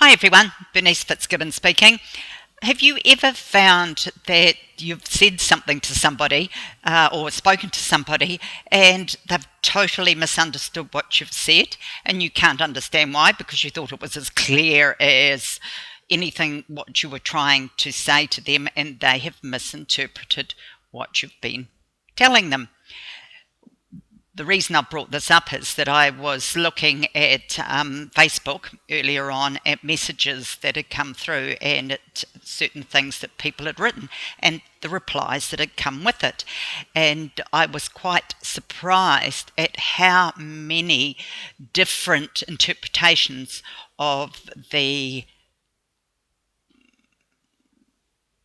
Hi everyone, Bernice Fitzgibbon speaking. Have you ever found that you've said something to somebody or spoken to somebody and they've totally misunderstood what you've said and you can't understand why because you thought it was as clear as anything what you were trying to say to them and they have misinterpreted what you've been telling them? The reason I brought this up is that I was looking at Facebook earlier on at messages that had come through and at certain things that people had written and the replies that had come with it. And I was quite surprised at how many different interpretations of it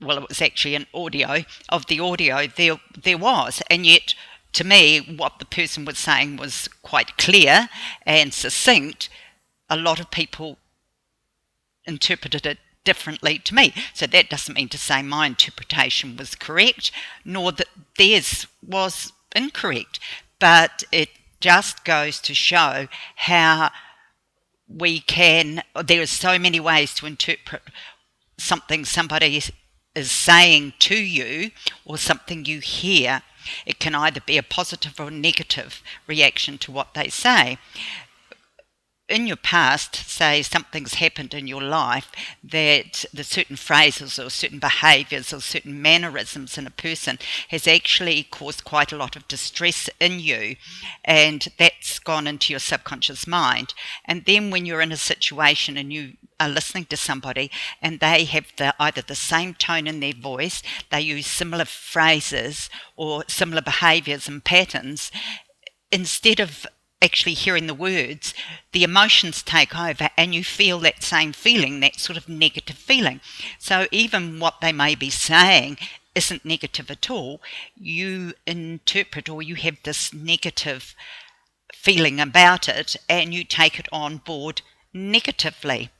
was actually an audio, of the audio there was. And yet to me, what the person was saying was quite clear and succinct. A lot of people interpreted it differently to me. So that doesn't mean to say my interpretation was correct, nor that theirs was incorrect. But it just goes to show how there are so many ways to interpret something somebody is saying to you or something you hear. It can either be a positive or negative reaction to what they say. In your past, say something's happened in your life that the certain phrases or certain behaviours or certain mannerisms in a person has actually caused quite a lot of distress in you, and that's gone into your subconscious mind. And then when you're in a situation and you are listening to somebody and they have either the same tone in their voice, they use similar phrases or similar behaviours and patterns, instead of actually hearing the words, the emotions take over and you feel that same feeling, that sort of negative feeling. So even what they may be saying isn't negative at all, you interpret or you have this negative feeling about it and you take it on board negatively.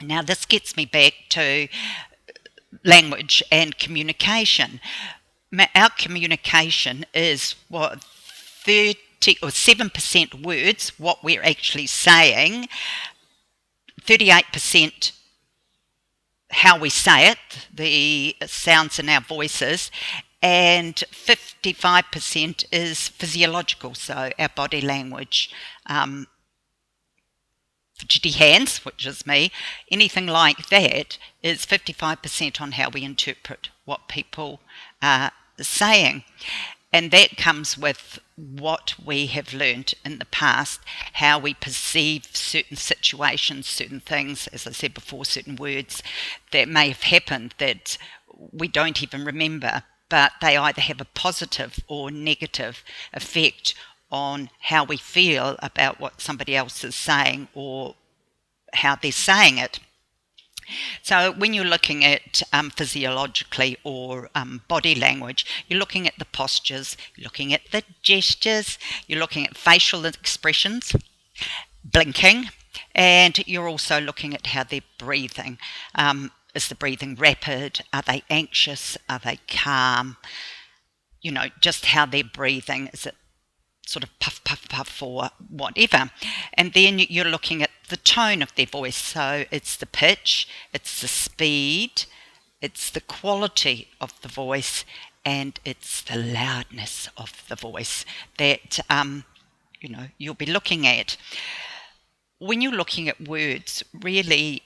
Now this gets me back to language and communication. Our communication is 30 or 7% words, what we're actually saying, 38% how we say it, the sounds in our voices, and 55% is physiological, so our body language, fidgety hands, which is me, anything like that is 55% on how we interpret what people are saying. And that comes with what we have learned in the past, how we perceive certain situations, certain things, as I said before, certain words that may have happened that we don't even remember, but they either have a positive or negative effect on how we feel about what somebody else is saying or how they're saying it. So when you're looking at physiologically or body language, you're looking at the postures, you're looking at the gestures, you're looking at facial expressions, blinking, and you're also looking at how they're breathing. Is the breathing rapid? Are they anxious? Are they calm? Just how they're breathing. Is it sort of puff, puff, puff or whatever? And then you're looking at the tone of their voice. So it's the pitch, it's the speed, it's the quality of the voice, and it's the loudness of the voice that you'll be looking at. When you're looking at words, really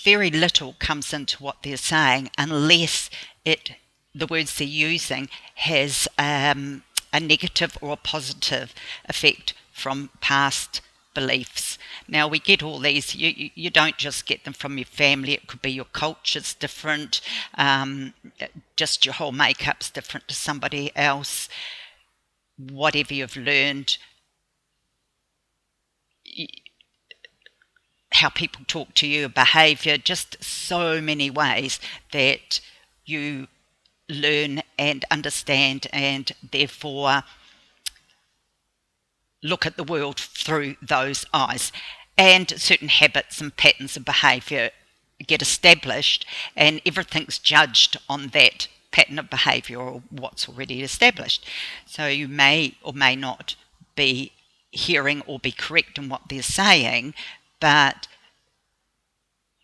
very little comes into what they're saying unless the words they're using has a negative or a positive effect from past beliefs. Now we get all these, you don't just get them from your family, it could be your culture's different, just your whole makeup's different to somebody else, whatever you've learned, how people talk to you, behaviour, just so many ways that you learn and understand and therefore look at the world through those eyes, and certain habits and patterns of behaviour get established and everything's judged on that pattern of behaviour or what's already established. So you may or may not be hearing or be correct in what they're saying, but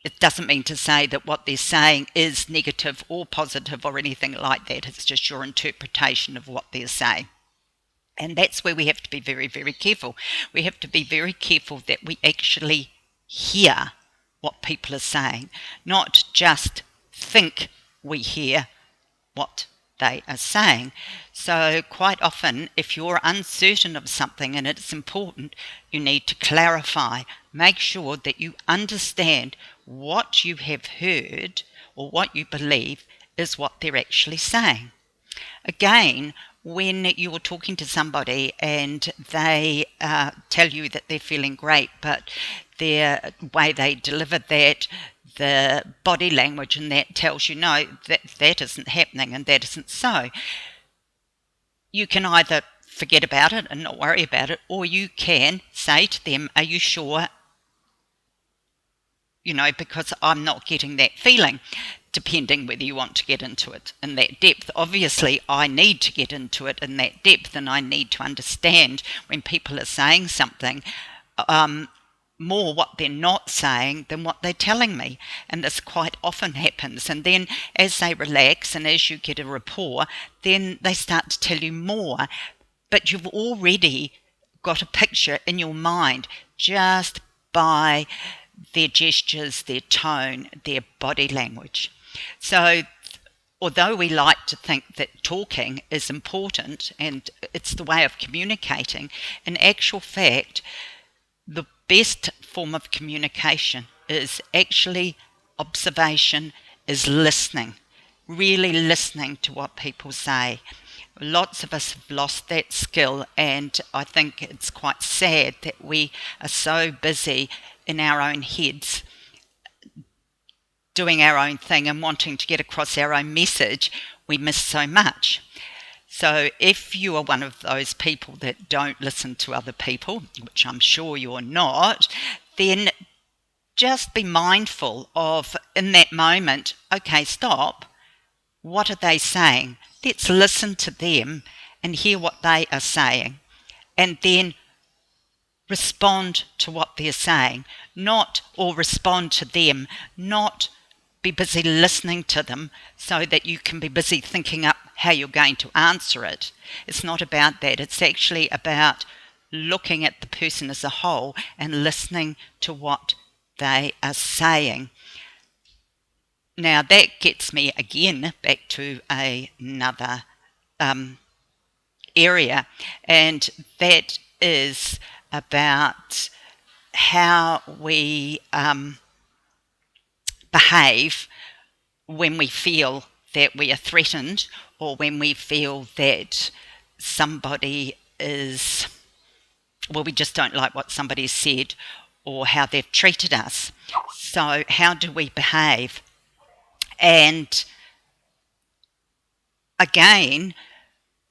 It doesn't mean to say that what they're saying is negative or positive or anything like that. It's just your interpretation of what they're saying. And that's where we have to be very, very careful. We have to be very careful that we actually hear what people are saying, not just think we hear what they are saying. So quite often, if you're uncertain of something and it's important, you need to clarify. Make sure that you understand what you have heard or what you believe is what they're actually saying. Again, when you're talking to somebody and they tell you that they're feeling great, but their way they deliver that, the body language and that tells you no, that isn't happening and that isn't so. You can either forget about it and not worry about it, or you can say to them, are you sure? Because I'm not getting that feeling, depending whether you want to get into it in that depth. Obviously, I need to get into it in that depth, and I need to understand when people are saying something, more what they're not saying than what they're telling me. And this quite often happens. And then as they relax and as you get a rapport, then they start to tell you more. But you've already got a picture in your mind just by their gestures, their tone, their body language. So although we like to think that talking is important and it's the way of communicating, in actual fact, the best form of communication is actually observation, is listening, really listening to what people say. Lots of us have lost that skill, and I think it's quite sad that we are so busy in our own heads doing our own thing and wanting to get across our own message, we miss so much. So if you are one of those people that don't listen to other people, which I'm sure you're not, then just be mindful of, in that moment, okay, stop. What are they saying? Let's listen to them and hear what they are saying. And then respond to what they're saying, or respond to them, not be busy listening to them so that you can be busy thinking up how you're going to answer it. It's not about that. It's actually about looking at the person as a whole and listening to what they are saying. Now that gets me again back to another area, and that is about how we behave when we feel that we are threatened, or when we feel that somebody is, we just don't like what somebody said or how they've treated us. So how do we behave? And again,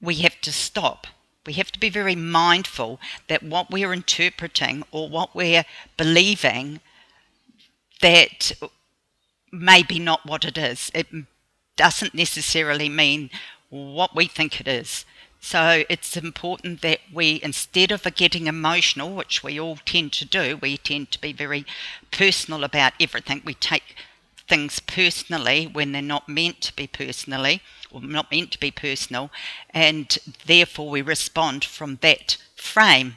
we have to stop. We have to be very mindful that what we're interpreting or what we're believing, that may be not what it is. It doesn't necessarily mean what we think it is. So it's important that we, instead of getting emotional, which we all tend to do, we tend to be very personal about everything. We take things personally when they're not meant to be personally, or not meant to be personal, and therefore we respond from that frame.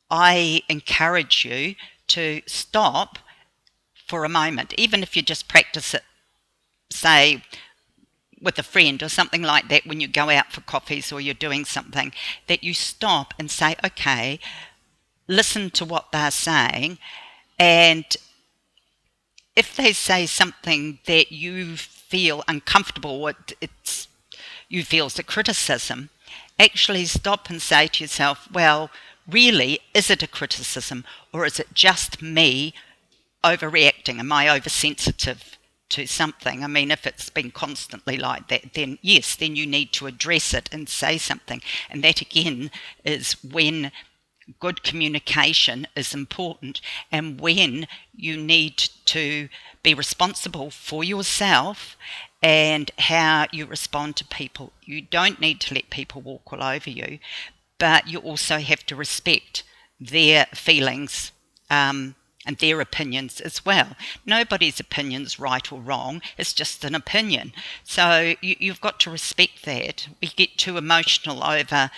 I encourage you to stop for a moment, even if you just practice it, say, with a friend or something like that, when you go out for coffees or you're doing something, that you stop and say, okay, listen to what they're saying, and if they say something that you feel uncomfortable with, you feel it's a criticism, actually stop and say to yourself, well, really, is it a criticism, or is it just me overreacting? Am I oversensitive to something? I mean, if it's been constantly like that, then yes, then you need to address it and say something. And that again is when good communication is important, and when you need to be responsible for yourself and how you respond to people. You don't need to let people walk all over you, but you also have to respect their feelings and their opinions as well. Nobody's opinion's right or wrong, it's just an opinion. So you've got to respect that. We get too emotional over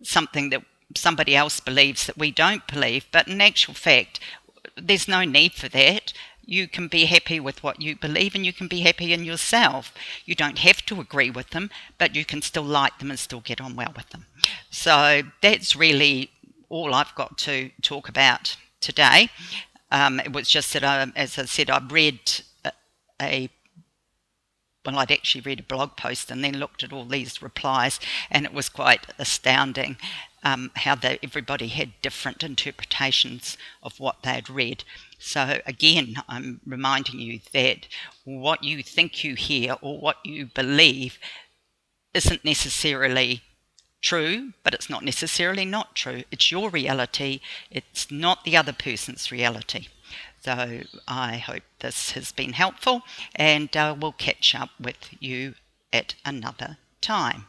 something that somebody else believes that we don't believe, but in actual fact, there's no need for that. You can be happy with what you believe and you can be happy in yourself. You don't have to agree with them, but you can still like them and still get on well with them. So that's really all I've got to talk about today. It was just that, as I said, I've read I'd actually read a blog post and then looked at all these replies, and it was quite astounding how everybody had different interpretations of what they'd read. So again, I'm reminding you that what you think you hear or what you believe isn't necessarily true, but it's not necessarily not true. It's your reality. It's not the other person's reality. So I hope this has been helpful, and we'll catch up with you at another time.